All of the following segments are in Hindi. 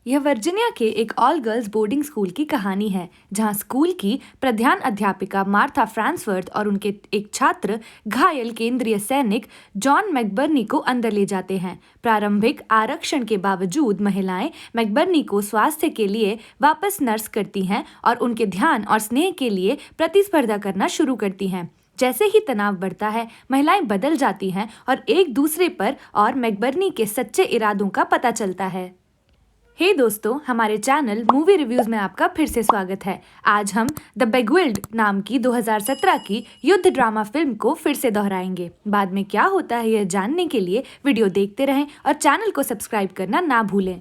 यह वर्जीनिया के एक ऑल गर्ल्स बोर्डिंग स्कूल की कहानी है, जहां स्कूल की प्रधान अध्यापिका मार्था फ्रांसवर्थ और उनके एक छात्र घायल केंद्रीय सैनिक जॉन मैकबर्नी को अंदर ले जाते हैं। प्रारंभिक आरक्षण के बावजूद महिलाएं मैकबर्नी को स्वास्थ्य के लिए वापस नर्स करती हैं और उनके ध्यान और स्नेह के लिए प्रतिस्पर्धा करना शुरू करती हैं। जैसे ही तनाव बढ़ता है, महिलाएं बदल जाती हैं और एक दूसरे पर और मैकबर्नी के सच्चे इरादों का पता चलता है। हे दोस्तों, हमारे चैनल मूवी रिव्यूज में आपका फिर से स्वागत है। आज हम द बेगुइल्ड नाम की 2017 की युद्ध ड्रामा फिल्म को फिर से दोहराएंगे। बाद में क्या होता है यह जानने के लिए वीडियो देखते रहें और चैनल को सब्सक्राइब करना ना भूलें।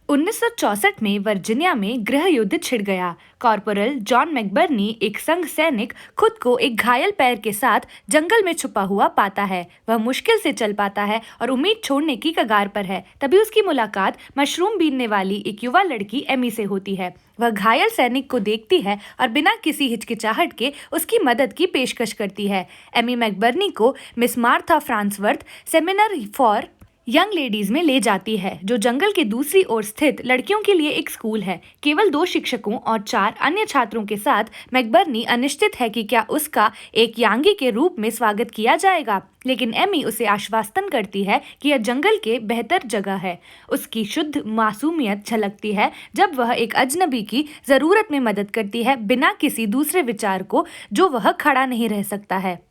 1964 में वर्जीनिया में गृह युद्ध छिड़ गया। कॉर्पोरल जॉन मैकबर्नी, एक संघ सैनिक, खुद को एक घायल पैर के साथ जंगल में छुपा हुआ पाता है। वह मुश्किल से चल पाता है और उम्मीद छोड़ने की कगार पर है। तभी उसकी मुलाकात मशरूम बीनने वाली एक युवा लड़की एमी से होती है। वह घायल सैनिक को देखती है और बिना किसी हिचकिचाहट के उसकी मदद की पेशकश करती है। एमी मैकबर्नी को Miss Martha Farnsworth seminary for young ladies में ले जाती है, जो जंगल के दूसरी ओर स्थित लड़कियों के लिए एक स्कूल है। केवल 2 शिक्षकों और 4 अन्य छात्रों के साथ मैकबर्नी अनिश्चित है कि क्या उसका एक यांगी के रूप में स्वागत किया जाएगा, लेकिन एमी उसे आश्वासन करती है कि यह जंगल के बेहतर जगह है। उसकी शुद्ध मासूमियत झलकती है जब वह एक अजनबी की जरूरत में मदद करती है, बिना किसी दूसरे विचार को जो वह खड़ा नहीं रह सकता है।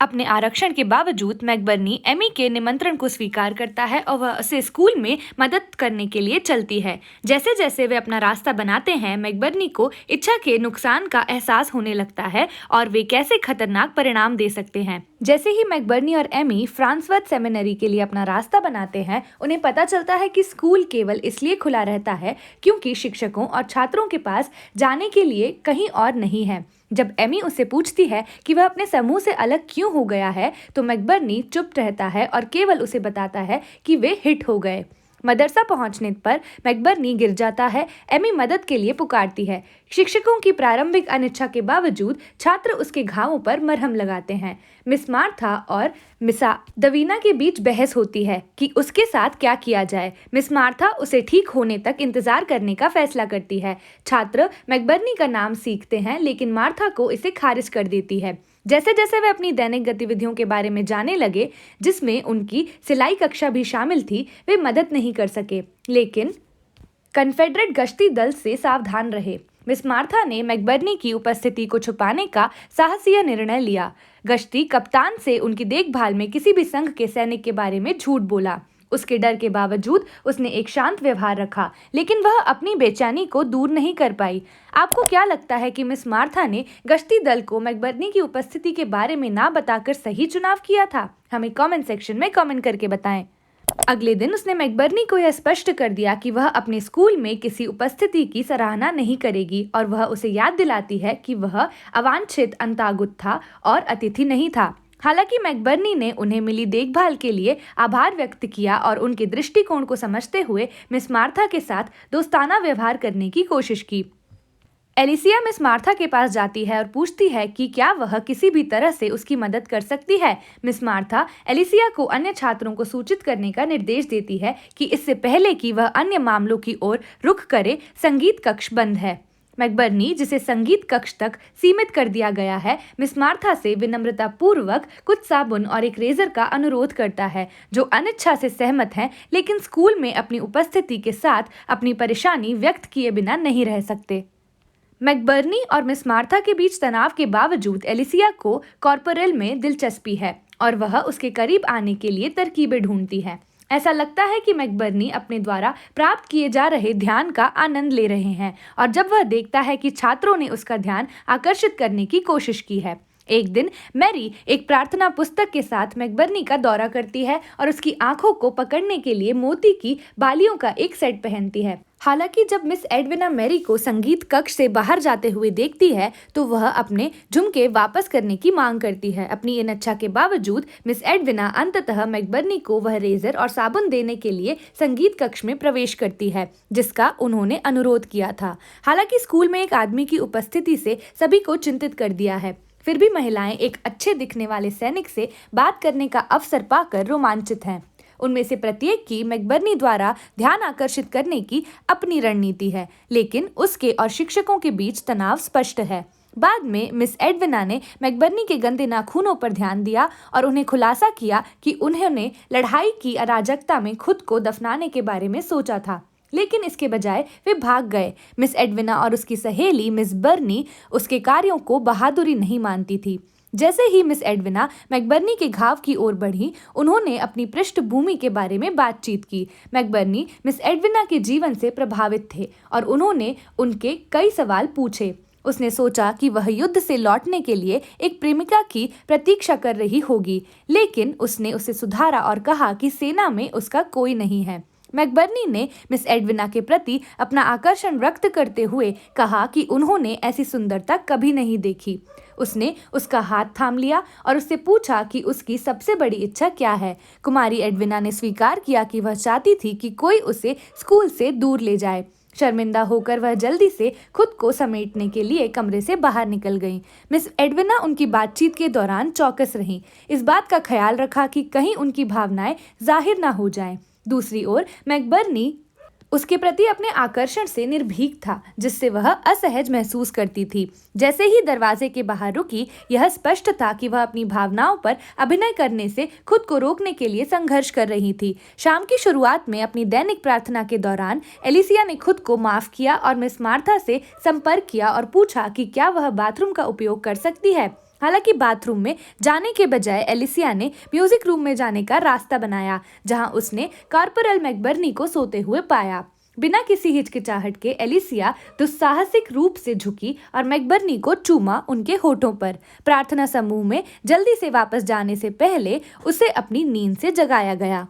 अपने आरक्षण के बावजूद मैकबर्नी एमी के निमंत्रण को स्वीकार करता है और वह उसे स्कूल में मदद करने के लिए चलती है। जैसे जैसे वे अपना रास्ता बनाते हैं, मैकबर्नी को इच्छा के नुकसान का एहसास होने लगता है और वे कैसे खतरनाक परिणाम दे सकते हैं। जैसे ही मैकबर्नी और एमी फ्रांसवर्थ सेमिनरी के लिए अपना रास्ता बनाते हैं, उन्हें पता चलता है कि स्कूल केवल इसलिए खुला रहता है क्योंकि शिक्षकों और छात्रों के पास जाने के लिए कहीं और नहीं है। जब एमी उससे पूछती है कि वह अपने समूह से अलग क्यों हो गया है, तो मैकबर्नी चुप रहता है और केवल उसे बताता है कि वे हिट हो गए। मदरसा पहुंचने पर मैकबर्नी गिर जाता है। एमी मदद के लिए पुकारती है। शिक्षकों की प्रारंभिक अनिच्छा के बावजूद छात्र उसके घावों पर मरहम लगाते हैं। मिस मार्था और मिसा दवीना के बीच बहस होती है कि उसके साथ क्या किया जाए। मिस मार्था उसे ठीक होने तक इंतजार करने का फैसला करती है। छात्र मैकबर्नी का नाम सीखते हैं, लेकिन मार्था को इसे खारिज कर देती है। जैसे जैसे वे अपनी दैनिक गतिविधियों के बारे में जानने लगे, जिसमें उनकी सिलाई कक्षा भी शामिल थी, वे मदद नहीं कर सके, लेकिन कन्फेडरेट गश्ती दल से सावधान रहे। मिस मार्था ने मैकबर्नी की उपस्थिति को छुपाने का साहसिया निर्णय लिया। गश्ती कप्तान से उनकी देखभाल में किसी भी संघ के सैनिक के बारे में झूठ बोला। उसके डर के बावजूद उसने एक शांत व्यवहार रखा, लेकिन वह अपनी बेचैनी को दूर नहीं कर पाई। आपको क्या लगता है कि मिस मार्था ने गश्ती दल को मैकबर्नी की उपस्थिति के बारे में ना बताकर सही चुनाव किया था? हमें कमेंट सेक्शन में कमेंट करके बताएं। अगले दिन उसने मैकबर्नी को यह स्पष्ट कर दिया कि वह अपने स्कूल में किसी उपस्थिति की सराहना नहीं करेगी, और वह उसे याद दिलाती है कि वह अवांछित अंतागुत था और अतिथि नहीं था। हालांकि मैकबर्नी ने उन्हें मिली देखभाल के लिए आभार व्यक्त किया और उनके दृष्टिकोण को समझते हुए मिस मार्था के साथ दोस्ताना व्यवहार करने की कोशिश की। एलिसिया मिस मार्था के पास जाती है और पूछती है कि क्या वह किसी भी तरह से उसकी मदद कर सकती है। मिस मार्था एलिसिया को अन्य छात्रों को सूचित करने का निर्देश देती है कि इससे पहले कि वह अन्य मामलों की ओर रुख करे, संगीत कक्ष बंद है। मैकबर्नी, जिसे संगीत कक्ष तक सीमित कर दिया गया है, मिस मार्था से विनम्रता पूर्वक कुछ साबुन और एक रेजर का अनुरोध करता है, जो अनिच्छा से सहमत हैं, लेकिन स्कूल में अपनी उपस्थिति के साथ अपनी परेशानी व्यक्त किए बिना नहीं रह सकते। मैकबर्नी और मिस मार्था के बीच तनाव के बावजूद एलिसिया को कॉर्पोरल में दिलचस्पी है और वह उसके करीब आने के लिए तरकीबें ढूंढती है। ऐसा लगता है कि मैकबर्नी अपने द्वारा प्राप्त किए जा रहे ध्यान का आनंद ले रहे हैं, और जब वह देखता है कि छात्रों ने उसका ध्यान आकर्षित करने की कोशिश की है। एक दिन मैरी एक प्रार्थना पुस्तक के साथ मैकबर्नी का दौरा करती है और उसकी आंखों को पकड़ने के लिए मोती की बालियों का एक सेट पहनती है। हालांकि जब मिस एडविना मैरी को संगीत कक्ष से बाहर जाते हुए देखती है, तो वह अपने झुमके वापस करने की मांग करती है। अपनी इच्छा के बावजूद मिस एडविना अंततः मैकबर्नी को वह रेजर और साबुन देने के लिए संगीत कक्ष में प्रवेश करती है, जिसका उन्होंने अनुरोध किया था। हालांकि स्कूल में एक आदमी की उपस्थिति से सभी को चिंतित कर दिया है, फिर भी महिलाएं एक अच्छे दिखने वाले सैनिक से बात करने का अवसर पाकर रोमांचित हैं। उनमें से प्रत्येक की मैकबर्नी द्वारा ध्यान आकर्षित करने की अपनी रणनीति है, लेकिन उसके और शिक्षकों के बीच तनाव स्पष्ट है। बाद में मिस एडविना ने मैकबर्नी के गंदे नाखूनों पर ध्यान दिया और उन्हें खुलासा किया कि उन्होंने लड़ाई की अराजकता में खुद को दफनाने के बारे में सोचा था, लेकिन इसके बजाय वे भाग गए। मिस एडविना और उसकी सहेली मिस बर्नी उसके कार्यों को बहादुरी नहीं मानती थी। जैसे ही मिस एडविना मैकबर्नी के घाव की ओर बढ़ी, उन्होंने अपनी पृष्ठभूमि के बारे में बातचीत की। मैकबर्नी मिस एडविना के जीवन से प्रभावित थे और उन्होंने उनके कई सवाल पूछे। उसने सोचा कि वह युद्ध से लौटने के लिए एक प्रेमिका की प्रतीक्षा कर रही होगी, लेकिन उसने उसे सुधारा और कहा कि सेना में उसका कोई नहीं है। मैकबर्नी ने मिस एडविना के प्रति अपना आकर्षण व्यक्त करते हुए कहा कि उन्होंने ऐसी सुंदरता कभी नहीं देखी। उसने उसका हाथ थाम लिया और उससे पूछा कि उसकी सबसे बड़ी इच्छा क्या है। कुमारी एडविना ने स्वीकार किया कि वह चाहती थी कि कोई उसे स्कूल से दूर ले जाए। शर्मिंदा होकर वह जल्दी से खुद को समेटने के लिए कमरे से बाहर निकल गईं। मिस एडविना उनकी बातचीत के दौरान चौकस रहीं, इस बात का ख्याल रखा कि कहीं उनकी भावनाएं जाहिर ना हो जाएं। दूसरी ओर मैकबर्नी उसके प्रति अपने आकर्षण से निर्भीक था, जिससे वह असहज महसूस करती थी। जैसे ही दरवाजे के बाहर रुकी, यह स्पष्ट था कि वह अपनी भावनाओं पर अभिनय करने से खुद को रोकने के लिए संघर्ष कर रही थी। शाम की शुरुआत में अपनी दैनिक प्रार्थना के दौरान एलिसिया ने खुद को माफ किया और मिस मार्था से संपर्क किया और पूछा कि क्या वह बाथरूम का उपयोग कर सकती है। हालांकि बाथरूम में जाने के बजाय एलिसिया ने म्यूजिक रूम में जाने का रास्ता बनाया, जहां उसने कॉर्पोरल मैकबर्नी को सोते हुए पाया। बिना किसी हिचकिचाहट के एलिसिया दुस्साहसिक रूप से झुकी और मैकबर्नी को चूमा उनके होठों पर। प्रार्थना समूह में जल्दी से वापस जाने से पहले उसे अपनी नींद से जगाया गया।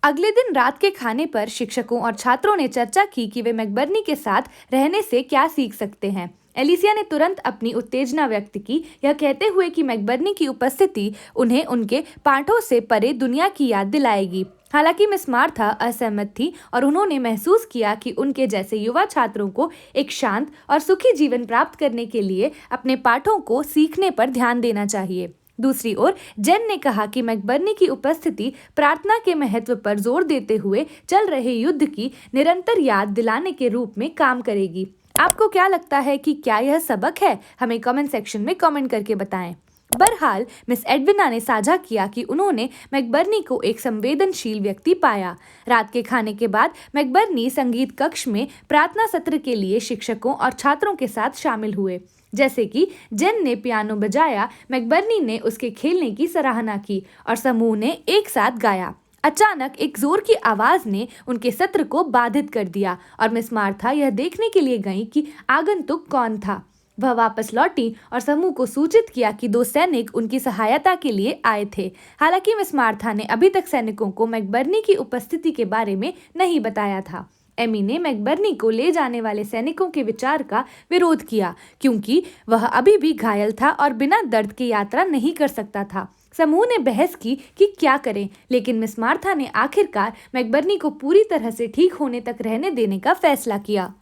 अगले दिन रात के खाने पर शिक्षकों और छात्रों ने चर्चा की कि वे मैकबर्नी के साथ रहने से क्या सीख सकते हैं। एलिसिया ने तुरंत अपनी उत्तेजना व्यक्त की, यह कहते हुए कि मैकबर्नी की उपस्थिति उन्हें उनके पाठों से परे दुनिया की याद दिलाएगी। हालांकि मिस मार्था असहमत थी और उन्होंने महसूस किया कि उनके जैसे युवा छात्रों को एक शांत और सुखी जीवन प्राप्त करने के लिए अपने पाठों को सीखने पर ध्यान देना चाहिए। दूसरी ओर जेन ने कहा कि मैकबर्नी की उपस्थिति प्रार्थना के महत्व पर जोर देते हुए चल रहे युद्ध की निरंतर याद दिलाने के रूप में काम करेगी। आपको क्या लगता है कि क्या यह सबक है? हमें कमेंट सेक्शन में कमेंट करके बताएं। बहरहाल मिस एडविना ने साझा किया कि उन्होंने मैकबर्नी को एक संवेदनशील व्यक्ति पाया। रात के खाने के बाद मैकबर्नी संगीत कक्ष में प्रार्थना सत्र के लिए शिक्षकों और छात्रों के साथ शामिल हुए। जैसे कि जेन ने पियानो बजाया, मैकबर्नी ने उसके खेलने की सराहना की और समूह ने एक साथ गाया। अचानक एक जोर की आवाज ने उनके सत्र को बाधित कर दिया और मिस मार्था यह देखने के लिए गईं कि आगंतुक कौन था। वह वापस लौटी और समूह को सूचित किया कि 2 सैनिक उनकी सहायता के लिए आए थे। हालांकि मिस मार्था ने अभी तक सैनिकों को मैकबर्नी की उपस्थिति के बारे में नहीं बताया था। एमी ने मैकबर्नी को ले जाने वाले सैनिकों के विचार का विरोध किया, क्योंकि वह अभी भी घायल था और बिना दर्द की यात्रा नहीं कर सकता था। समूह ने बहस की कि क्या करें, लेकिन मिस मार्था ने आखिरकार मैकबर्नी को पूरी तरह से ठीक होने तक रहने देने का फैसला किया।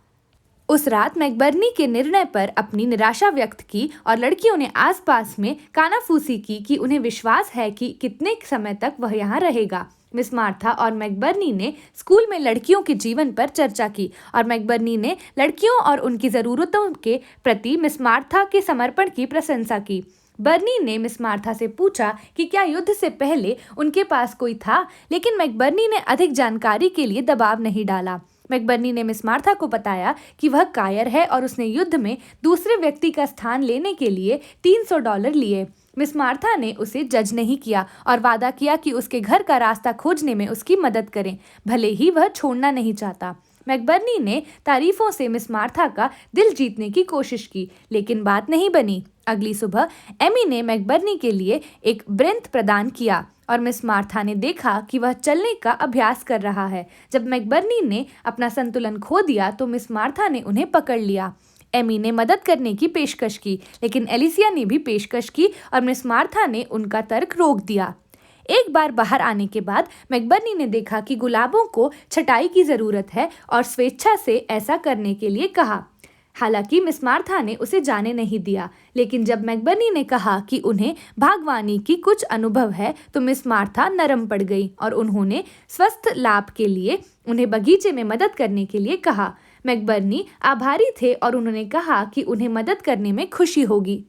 उस रात मैकबर्नी के निर्णय पर अपनी निराशा व्यक्त की और लड़कियों ने आसपास में कानाफूसी की कि उन्हें विश्वास है कि कितने समय तक वह यहाँ रहेगा। मिस मार्था और मैकबर्नी ने स्कूल में लड़कियों के जीवन पर चर्चा की और मैकबर्नी ने लड़कियों और उनकी ज़रूरतों के प्रति मिस मार्था के समर्पण की प्रशंसा की। बर्नी ने मिस मार्था से पूछा कि क्या युद्ध से पहले उनके पास कोई था, लेकिन मैकबर्नी ने अधिक जानकारी के लिए दबाव नहीं डाला। मैकबर्नी ने मिस मार्था को बताया कि वह कायर है और उसने युद्ध में दूसरे व्यक्ति का स्थान लेने के लिए $300 लिए। मिस मार्था ने उसे जज नहीं किया और वादा किया कि उसके घर का रास्ता खोजने में उसकी मदद करें, भले ही वह छोड़ना नहीं चाहता। मैकबर्नी ने तारीफों से मिस मार्था का दिल जीतने की कोशिश की, लेकिन बात नहीं बनी। अगली सुबह एमी ने मैकबर्नी के लिए एक ब्रेंथ प्रदान किया और मिस मार्था ने देखा कि वह चलने का अभ्यास कर रहा है। जब मैकबर्नी ने अपना संतुलन खो दिया तो मिस मार्था ने उन्हें पकड़ लिया। एमी ने मदद करने की पेशकश की, लेकिन एलिसिया ने भी पेशकश की और मिस मार्था ने उनका तर्क रोक दिया। एक बार बाहर आने के बाद मैकबर्नी ने देखा कि गुलाबों को छटाई की ज़रूरत है और स्वेच्छा से ऐसा करने के लिए कहा। हालांकि मिस मार्था ने उसे जाने नहीं दिया, लेकिन जब मैकबर्नी ने कहा कि उन्हें बागवानी की कुछ अनुभव है तो मिस मार्था नरम पड़ गई और उन्होंने स्वस्थ लाभ के लिए उन्हें बगीचे में मदद करने के लिए कहा। मैकबर्नी आभारी थे और उन्होंने कहा कि उन्हें मदद करने में खुशी होगी।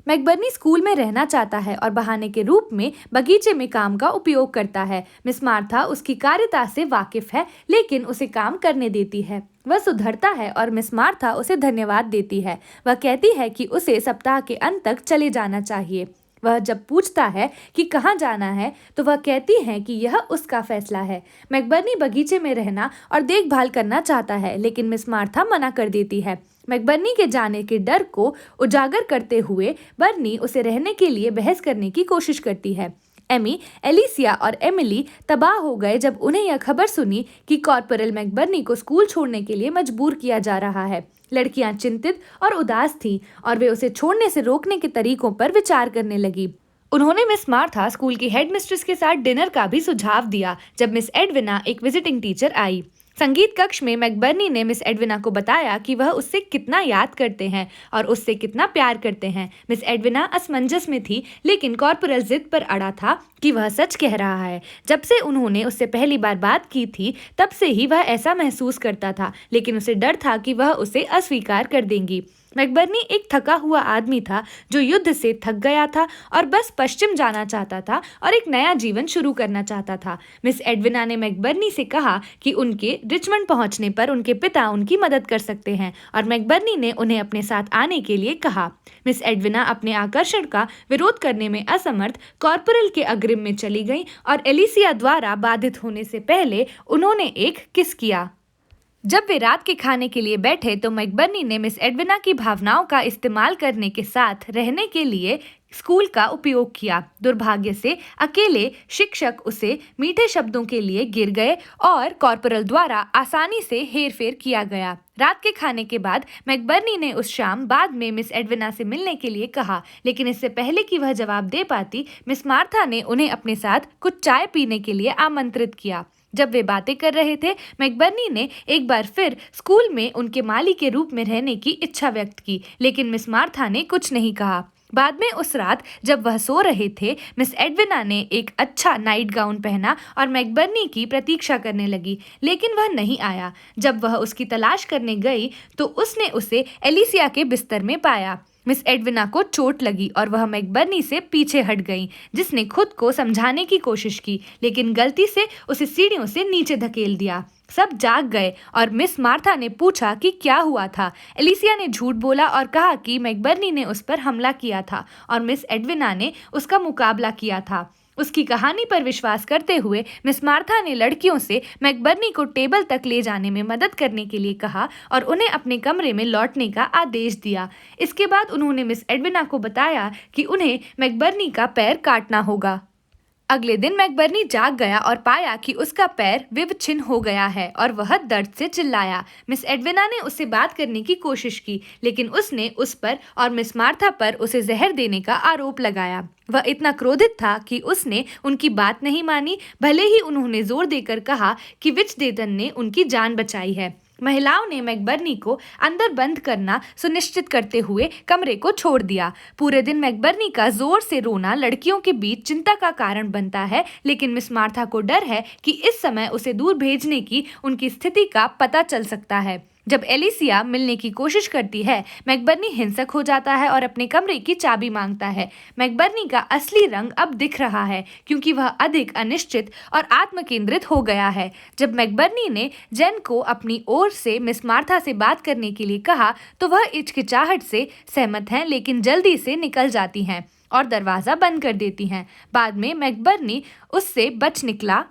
मैकबर्नी स्कूल में रहना चाहता है और बहाने के रूप में बगीचे में काम का उपयोग करता है। मिस मार्था उसकी कार्यता से वाकिफ है, लेकिन उसे काम करने देती है। वह सुधरता है और मिस मार्था उसे धन्यवाद देती है। वह कहती है कि उसे सप्ताह के अंत तक चले जाना चाहिए। वह जब पूछता है कि कहाँ जाना है तो वह कहती है कि यह उसका फैसला है। मैकबर्नी बगीचे में रहना और देखभाल करना चाहता है, लेकिन मिस मार्था मना कर देती है। मैकबर्नी के जाने के डर को उजागर करते हुए बर्नी उसे रहने के लिए बहस करने की कोशिश करती है। एमी, एलिसिया और एमिली तबाह हो गए जब उन्हें यह खबर सुनी कि कॉर्पोरल मैकबर्नी को स्कूल छोड़ने के लिए मजबूर किया जा रहा है। लड़कियां चिंतित और उदास थीं और वे उसे छोड़ने से रोकने के तरीकों पर विचार करने लगी। उन्होंने मिस मार्था स्कूल की हेडमिस्ट्रेस के साथ डिनर का भी सुझाव दिया जब मिस एडविना एक विजिटिंग टीचर आई। संगीत कक्ष में मैकबर्नी ने मिस एडविना को बताया कि वह उससे कितना याद करते हैं और उससे कितना प्यार करते हैं। मिस एडविना असमंजस में थी, लेकिन कॉर्पोरल जिद पर अड़ा था कि वह सच कह रहा है। जब से उन्होंने उससे पहली बार बात की थी तब से ही वह ऐसा महसूस करता था, लेकिन उसे डर था कि वह उसे अस्वीकार कर देंगी। मैकबर्नी एक थका हुआ आदमी था जो युद्ध से थक गया था और बस पश्चिम जाना चाहता था और एक नया जीवन शुरू करना चाहता था। मिस एडविना ने मैकबर्नी से कहा कि उनके रिचमंड पहुंचने पर उनके पिता उनकी मदद कर सकते हैं और मैकबर्नी ने उन्हें अपने साथ आने के लिए कहा। मिस एडविना अपने आकर्षण का विरोध करने में असमर्थ कॉर्पोरल के अग्रिम में चली गई और एलिसिया द्वारा बाधित होने से पहले उन्होंने एक किस किया। जब वे रात के खाने के लिए बैठे तो मैकबर्नी ने मिस एडविना की भावनाओं का इस्तेमाल करने के साथ रहने के लिए स्कूल का उपयोग किया। दुर्भाग्य से अकेले शिक्षक उसे मीठे शब्दों के लिए गिर गए और कॉर्पोरल द्वारा आसानी से हेरफेर किया गया। रात के खाने के बाद मैकबर्नी ने उस शाम बाद में मिस एडविना से मिलने के लिए कहा, लेकिन इससे पहले कि वह जवाब दे पाती, मिस मार्था ने उन्हें अपने साथ कुछ चाय पीने के लिए आमंत्रित किया। जब वे बातें कर रहे थे, मैकबर्नी ने एक बार फिर स्कूल में उनके माली के रूप में रहने की इच्छा व्यक्त की, लेकिन मिस मार्था ने कुछ नहीं कहा। बाद में उस रात जब वह सो रहे थे, मिस एडविना ने एक अच्छा नाइट गाउन पहना और मैकबर्नी की प्रतीक्षा करने लगी, लेकिन वह नहीं आया। जब वह उसकी तलाश करने गई तो उसने उसे एलिसिया के बिस्तर में पाया। मिस एडविना को चोट लगी और वह मैकबर्नी से पीछे हट गई, जिसने खुद को समझाने की कोशिश की, लेकिन गलती से उसे सीढ़ियों से नीचे धकेल दिया। सब जाग गए और मिस मार्था ने पूछा कि क्या हुआ था। एलिसिया ने झूठ बोला और कहा कि मैकबर्नी ने उस पर हमला किया था और मिस एडविना ने उसका मुकाबला किया था। उसकी कहानी पर विश्वास करते हुए मिस मार्था ने लड़कियों से मैकबर्नी को टेबल तक ले जाने में मदद करने के लिए कहा और उन्हें अपने कमरे में लौटने का आदेश दिया। इसके बाद उन्होंने मिस एडविना को बताया कि उन्हें मैकबर्नी का पैर काटना होगा। अगले दिन मैकबर्नी जाग गया और पाया कि उसका पैर विवच्छिन्न हो गया है और वह दर्द से चिल्लाया। मिस एडविना ने उससे बात करने की कोशिश की, लेकिन उसने उस पर और मिस मार्था पर उसे जहर देने का आरोप लगाया। वह इतना क्रोधित था कि उसने उनकी बात नहीं मानी, भले ही उन्होंने जोर देकर कहा कि विचडेटन ने उनकी जान बचाई है। महिलाओं ने मैकबर्नी को अंदर बंद करना सुनिश्चित करते हुए कमरे को छोड़ दिया। पूरे दिन मैकबर्नी का जोर से रोना लड़कियों के बीच चिंता का कारण बनता है, लेकिन मिस मार्था को डर है कि इस समय उसे दूर भेजने की उनकी स्थिति का पता चल सकता है। जब एलिसिया मिलने की कोशिश करती है, मैकबर्नी हिंसक हो जाता है और अपने कमरे की चाबी मांगता है। मैकबर्नी का असली रंग अब दिख रहा है क्योंकि वह अधिक अनिश्चित और आत्मकेंद्रित हो गया है। जब मैकबर्नी ने जेन को अपनी ओर से मिस मार्था से बात करने के लिए कहा तो वह हिचकिचाहट से सहमत हैं, लेकिन जल्दी से निकल जाती हैं और दरवाज़ा बंद कर देती हैं। बाद में मैकबर्नी उससे बच निकला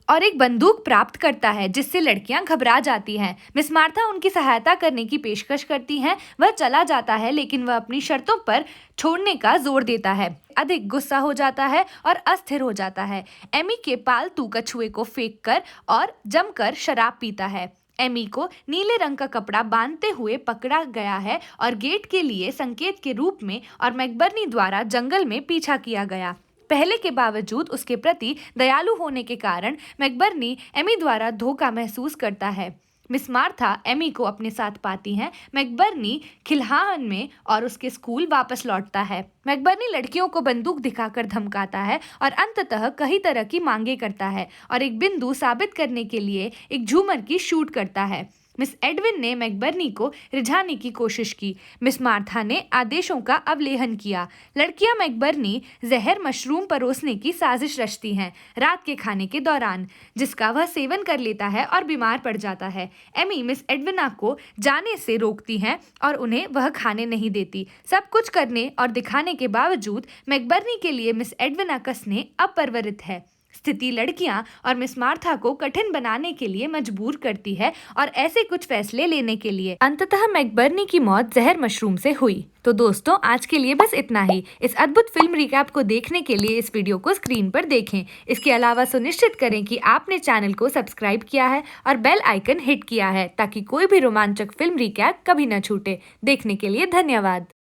और एक बंदूक प्राप्त करता है, जिससे लड़कियां घबरा जाती हैं। मिस मार्था उनकी सहायता करने की पेशकश करती हैं। वह चला जाता है, लेकिन वह अपनी शर्तों पर छोड़ने का जोर देता है। अधिक गुस्सा हो जाता है और अस्थिर हो जाता है। एमी के पालतू कछुए को फेंक कर और जमकर शराब पीता है। एमी को नीले रंग का कपड़ा बांधते हुए पकड़ा गया है और गेट के लिए संकेत के रूप में और मैकबर्नी द्वारा जंगल में पीछा किया गया। पहले के बावजूद उसके प्रति दयालु होने के कारण मैकबर्नी एमी द्वारा धोखा महसूस करता है। मिस मार्था एमी को अपने साथ पाती हैं। मैकबर्नी खिलहान में और उसके स्कूल वापस लौटता है। मैकबर्नी लड़कियों को बंदूक दिखाकर धमकाता है और अंततः कई तरह की मांगे करता है और एक बिंदु साबित करने के लिए एक झूमर की शूट करता है। मिस एडविन ने मैकबर्नी को रिझाने की कोशिश की। मिस मार्था ने आदेशों का अवलेहन किया। लड़कियां मैकबर्नी जहर मशरूम परोसने की साजिश रचती हैं रात के खाने के दौरान, जिसका वह सेवन कर लेता है और बीमार पड़ जाता है। एमी मिस एडविना को जाने से रोकती हैं और उन्हें वह खाने नहीं देती। सब कुछ करने और दिखाने के बावजूद मैकबर्नी के लिए मिस एडविना का स्नेह अपरिवर्तित है। स्थिति लड़कियां और मिस मार्था को कठिन बनाने के लिए मजबूर करती है और ऐसे कुछ फैसले लेने के लिए अंततः मैकबर्नी की मौत जहर मशरूम से हुई। तो दोस्तों, आज के लिए बस इतना ही। इस अद्भुत फिल्म रिकैप को देखने के लिए इस वीडियो को स्क्रीन पर देखें। इसके अलावा सुनिश्चित करें कि आपने चैनल को सब्सक्राइब किया है और बेल आइकन हिट किया है ताकि कोई भी रोमांचक फिल्म रिकैप कभी न छूटे। देखने के लिए धन्यवाद।